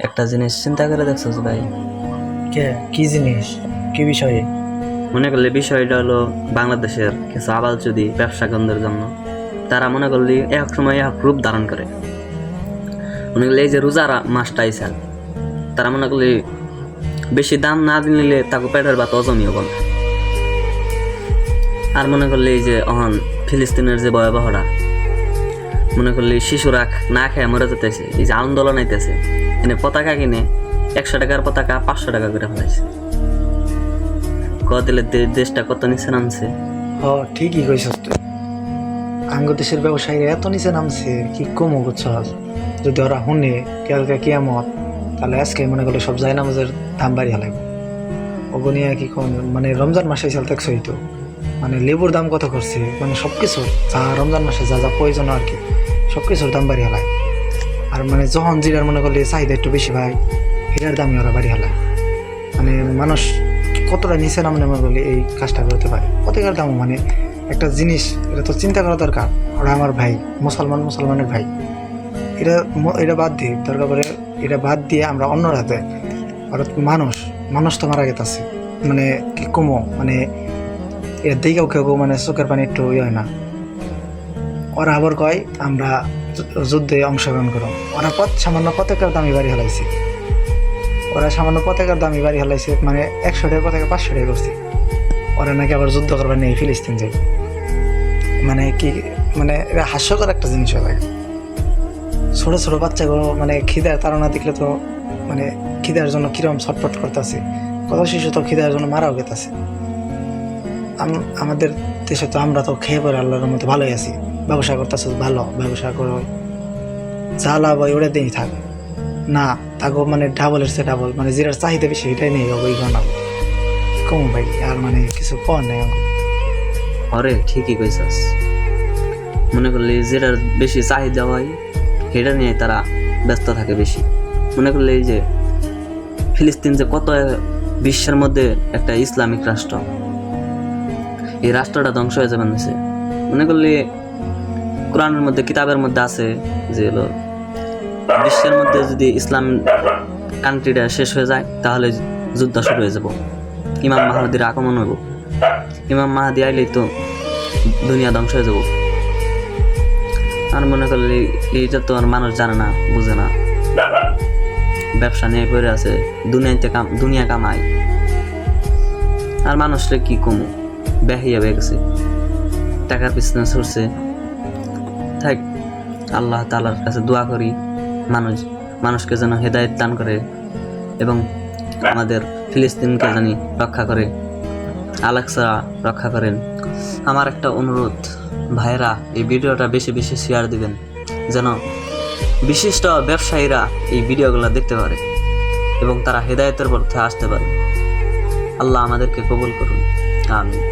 একটা জিনিস চিন্তা করে দেখছো ভাই? কি জিনিস, কি বিষয়ে? মনে করলে বিষয়টা হলো বাংলাদেশের কিছু আবাল যদি ব্যবসা কেন্দ্রের জন্য তারা মনে করলে এক সময় এক রূপ ধারণ করে। মনে করলে এই যে রোজার মাসটা আইসাল, তারা মনে করলে বেশি দাম না দিলে তাকে পেটের ভাত অজমিও বলে। আর মনে করলে এই যে অহন ফিলিস্তিনের যে ভয়াবহটা, মনে করলে শিশুরা না খেয়ে মরে যেতেছে, এই যে আন্দোলন আইতেছে, এনে পতাকা কিনে 100 টাকার পতাকা 500 টাকা করে ফেলাইছে। দিলে দেশটা কত নিচে নামছে। ঠিকই কইছস তুই। আঙ্গ দেশের ব্যবসায়ী এত নিচে নামছে, কি কমো বুঝছস? যদি ওরা শুনে কালকে কিয়ামত, তাহলে আজকে মনে করলে সব যায় নামাজের দাম বাড়ি হালাইব। অগনিয়া কি কোন মানে রমজান মাসে চাল দেখছই তো, মানে লেবুর দাম কত করছে, মানে সবকিছু যা রমজান মাসে যা যা প্রয়োজন আর কি সবকিছুর দাম বাড়ি হালায়। আর মানে যখন জিরার মনে করলে চাহিদা একটু বেশি ভাই, হিরার দামই ওরা বাড়ি হালায়। মানে মানুষ কতটা নিচে নামে মনে করলে এই কাজটা করতে পারে। প্রত্যেকের দাম মানে একটা জিনিস, এটা তো চিন্তা করা দরকার। ওরা আমার ভাই, মুসলমানের ভাই। এটা বাদ দিয়ে দরকার পরে, এটা বাদ দিয়ে আমরা অন্য রাতে ওরা মানুষ তো মারা গেছে। মানে কি কমো, মানে এর দিকেও কেউ মানে চোখের পানি একটু ইয়ে হয় না। ওরা আবার কয় আমরা যুদ্ধে অংশগ্রহণ করো। ওরা সামান্য পতাকার দামি বাড়ি হেলাইছে। মানে 100 টাকা পতাকা 500 টাকা করছে। ওরা নাকি আবার যুদ্ধ করবার নেই, ফিলিস্তিন যাই। মানে কি, মানে এটা হাস্যকর একটা জিনিস হয়ে লাগে। ছোট ছোট বাচ্চাগুলো মানে খিদার তাড়না দেখলে তো মানে খিদার জন্য কিরকম ছটফট করতেছে। কত শিশু তো খিদার জন্য মারাও গেতেছে। আমাদের দেশে তো আমরা তো খেয়ে পরে আল্লাহর মতো ভালোই আছি। ব্যবসা করতেছে, ভালো ব্যবসা করে যা লাভ হয় ওটা দিয়েই থাকে না। তাকে মানে ডাবলের সে ডাবল, মানে যেটার চাহিদা বেশি এটাই নেই ওই গানা কম ভাই। আর মানে কিছু পাওয়ার নেই। অরে ঠিকই কইছাস। মনে করলে যেটার বেশি চাহিদা হয় সেটা নিয়ে তারা ব্যস্ত থাকে বেশি। মনে করলে এই যে ফিলিস্তিন যে কত বিশ্বের মধ্যে একটা ইসলামিক রাষ্ট্র, এই রাষ্ট্রটা ধ্বংস হয়ে যাবে না। মনে করলে কোরআনের মধ্যে, কিতাবের মধ্যে আছে যে হলো বিশ্বের মধ্যে যদি ইসলাম কান্ট্রিটা শেষ হয়ে যায় তাহলে যুদ্ধ শুরু হয়ে যাব, ইমাম মাহদির আগমন হইব। ইমাম মাহদি আইলেই তো দুনিয়া ধ্বংস হয়ে যাব। আর মনে করলে এইটা তো আর মানুষ জানে না, বুঝে না। ব্যবসা নিয়ে পড়ে আছে, দুনিয়া কামাই। আর মানুষরা কি কমু বেহিয়া হয়ে গেছে, টাকার পিছনে ছুটছে। থাক, আল্লাহ তাআলার কাছে দোয়া করি মানুষকে যেন হেদায়েত দান করে এবং আমাদের ফিলিস্তিনকে জানি রক্ষা করে, আল-আকসা রক্ষা করেন। আমার একটা অনুরোধ, ভাইরা এই ভিডিওটা বেশি বেশি শেয়ার দিবেন, যেন বিশিষ্ট ব্যবসায়ীরা এই ভিডিওগুলো দেখতে পারে এবং তারা হেদায়েতের পথে আসতে পারে। আল্লাহ আমাদেরকে কবুল করুন, আমিন।